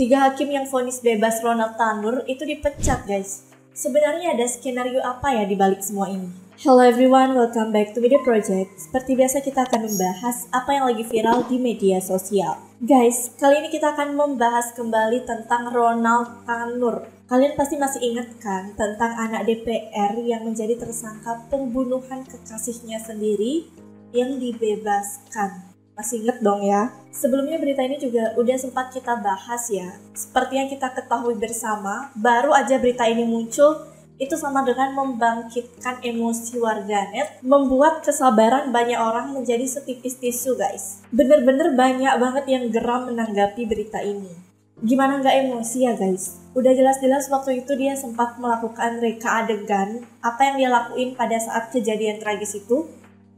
Tiga hakim yang vonis bebas Ronald Tanur itu dipecat, guys. Sebenarnya ada skenario apa ya di balik semua ini? Hello everyone, welcome back to Video Project. Seperti biasa kita akan membahas apa yang lagi viral di media sosial. Guys, kali ini kita akan membahas kembali tentang Ronald Tanur. Kalian pasti masih ingat kan tentang anak DPR yang menjadi tersangka pembunuhan kekasihnya sendiri yang dibebaskan. Masih inget dong ya? Sebelumnya berita ini juga udah sempat kita bahas ya. Seperti yang kita ketahui bersama, baru aja berita ini muncul, itu sama dengan membangkitkan emosi warganet, membuat kesabaran banyak orang menjadi setipis tisu, guys. Bener-bener banyak banget yang geram menanggapi berita ini. Gimana nggak emosi ya, guys? Udah jelas-jelas waktu itu dia sempat melakukan reka adegan apa yang dia lakuin pada saat kejadian tragis itu.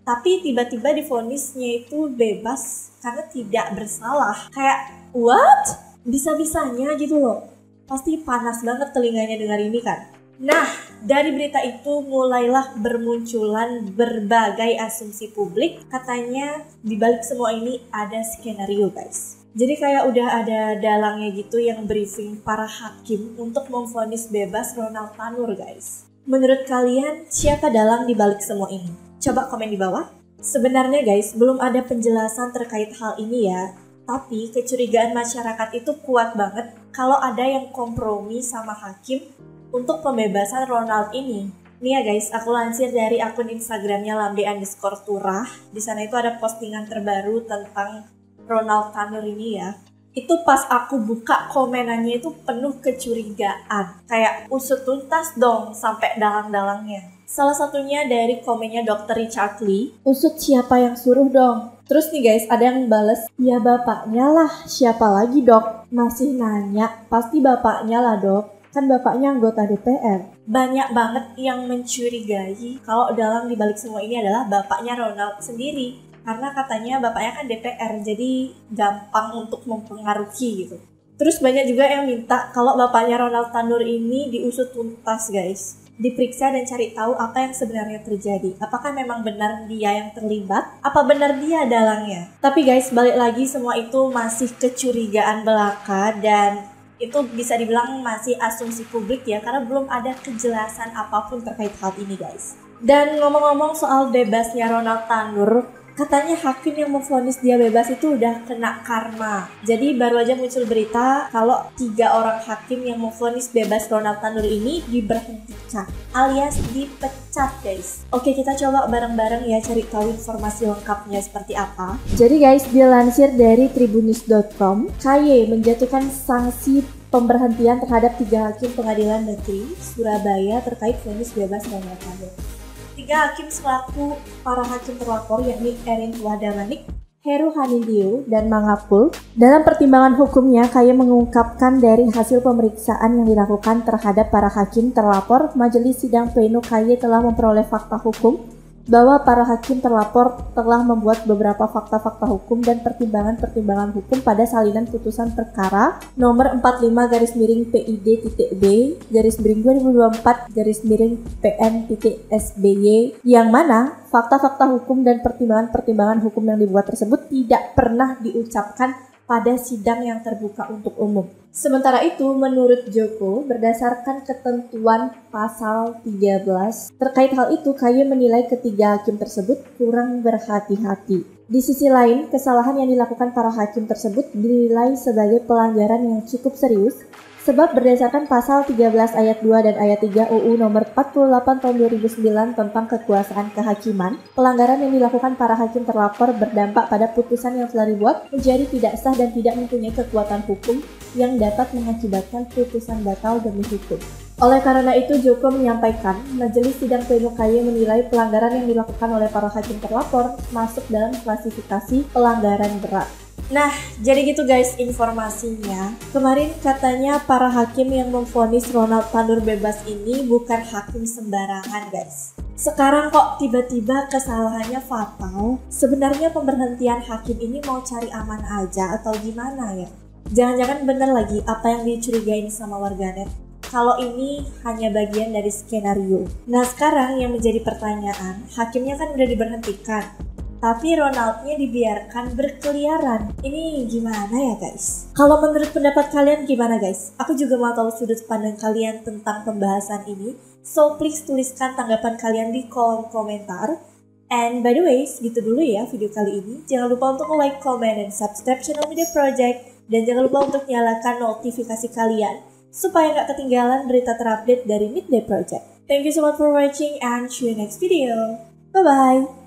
Tapi tiba-tiba divonisnya itu bebas karena tidak bersalah. Kayak, what? Bisa-bisanya gitu loh. Pasti panas banget telinganya dengar ini kan. Nah, dari berita itu mulailah bermunculan berbagai asumsi publik. Katanya di balik semua ini ada skenario, guys. Jadi kayak udah ada dalangnya gitu yang briefing para hakim untuk memvonis bebas Ronald Tanur, guys. Menurut kalian, siapa dalang di balik semua ini? Coba komen di bawah. Sebenarnya guys, belum ada penjelasan terkait hal ini ya. Tapi kecurigaan masyarakat itu kuat banget kalau ada yang kompromi sama hakim untuk pembebasan Ronald ini. Nih ya guys, aku lansir dari akun Instagramnya lamde_turah. Di sana itu ada postingan terbaru tentang Ronald Tanur ini ya. Itu pas aku buka komenannya itu penuh kecurigaan. Kayak usut tuntas dong sampai dalang-dalangnya. Salah satunya dari komennya Dr. Richard Lee. Usut siapa yang suruh dong? Terus nih guys, ada yang bales, ya bapaknya lah, siapa lagi dok? Masih nanya, pasti bapaknya lah dok. Kan bapaknya anggota DPR. Banyak banget yang mencurigai kalau dalang dibalik semua ini adalah bapaknya Ronald sendiri. Karena katanya bapaknya kan DPR, jadi gampang untuk mempengaruhi gitu. Terus banyak juga yang minta kalau bapaknya Ronald Tanur ini diusut tuntas guys. Diperiksa dan cari tahu apa yang sebenarnya terjadi. Apakah memang benar dia yang terlibat? Apa benar dia dalangnya? Tapi guys, balik lagi semua itu masih kecurigaan belaka dan itu bisa dibilang masih asumsi publik ya, karena belum ada kejelasan apapun terkait hal ini guys. Dan ngomong-ngomong soal bebasnya Ronald Tanur, katanya hakim yang memvonis dia bebas itu udah kena karma. Jadi baru aja muncul berita kalau 3 orang hakim yang memvonis bebas Ronald Tanur ini diberhentikan alias dipecat guys. Oke, kita coba bareng-bareng ya cari tahu informasi lengkapnya seperti apa. Jadi guys, dilansir dari tribunnews.com, KY menjatuhkan sanksi pemberhentian terhadap 3 hakim pengadilan negeri Surabaya terkait vonis bebas Ronald Tanur. 3 hakim selaku para hakim terlapor yakni Erin Wadamanik, Heru Hanindyo, dan Mangapul. Dalam pertimbangan hukumnya, KY mengungkapkan dari hasil pemeriksaan yang dilakukan terhadap para hakim terlapor, Majelis Sidang Pleno KY telah memperoleh fakta hukum bahwa para hakim terlapor telah membuat beberapa fakta-fakta hukum dan pertimbangan-pertimbangan hukum pada salinan putusan perkara nomor 45/B/2024/PN.SBY yang mana fakta-fakta hukum dan pertimbangan-pertimbangan hukum yang dibuat tersebut tidak pernah diucapkan pada sidang yang terbuka untuk umum. Sementara itu, menurut Joko, berdasarkan ketentuan pasal 13, terkait hal itu, KY menilai ketiga hakim tersebut kurang berhati-hati. Di sisi lain, kesalahan yang dilakukan para hakim tersebut dinilai sebagai pelanggaran yang cukup serius, sebab berdasarkan pasal 13 ayat 2 dan ayat 3 UU nomor 48 tahun 2009 tentang kekuasaan kehakiman, pelanggaran yang dilakukan para hakim terlapor berdampak pada putusan yang telah dibuat menjadi tidak sah dan tidak mempunyai kekuatan hukum yang dapat mengakibatkan putusan batal demi hukum. Oleh karena itu, Joko menyampaikan, Majelis Sidang Pleno KY menilai pelanggaran yang dilakukan oleh para hakim terlapor masuk dalam klasifikasi pelanggaran berat. Nah, jadi gitu guys informasinya. Kemarin katanya para hakim yang memvonis Ronald Tanur bebas ini bukan hakim sembarangan guys. Sekarang kok tiba-tiba kesalahannya fatal? Sebenarnya pemberhentian hakim ini mau cari aman aja atau gimana ya? Jangan-jangan bener lagi apa yang dicurigain sama warganet. Kalau ini hanya bagian dari skenario. Nah sekarang yang menjadi pertanyaan, hakimnya kan udah diberhentikan. tapi Ronaldnya dibiarkan berkeliaran. Ini gimana ya guys? Kalau menurut pendapat kalian gimana guys? Aku juga mau tahu sudut pandang kalian tentang pembahasan ini. So please tuliskan tanggapan kalian di kolom komentar. And by the way, segitu dulu ya video kali ini. Jangan lupa untuk like, comment, dan subscribe channel Media Project. Dan jangan lupa untuk nyalakan notifikasi kalian supaya nggak ketinggalan berita terupdate dari Midday Project. Thank you so much for watching and see you next video. Bye-bye.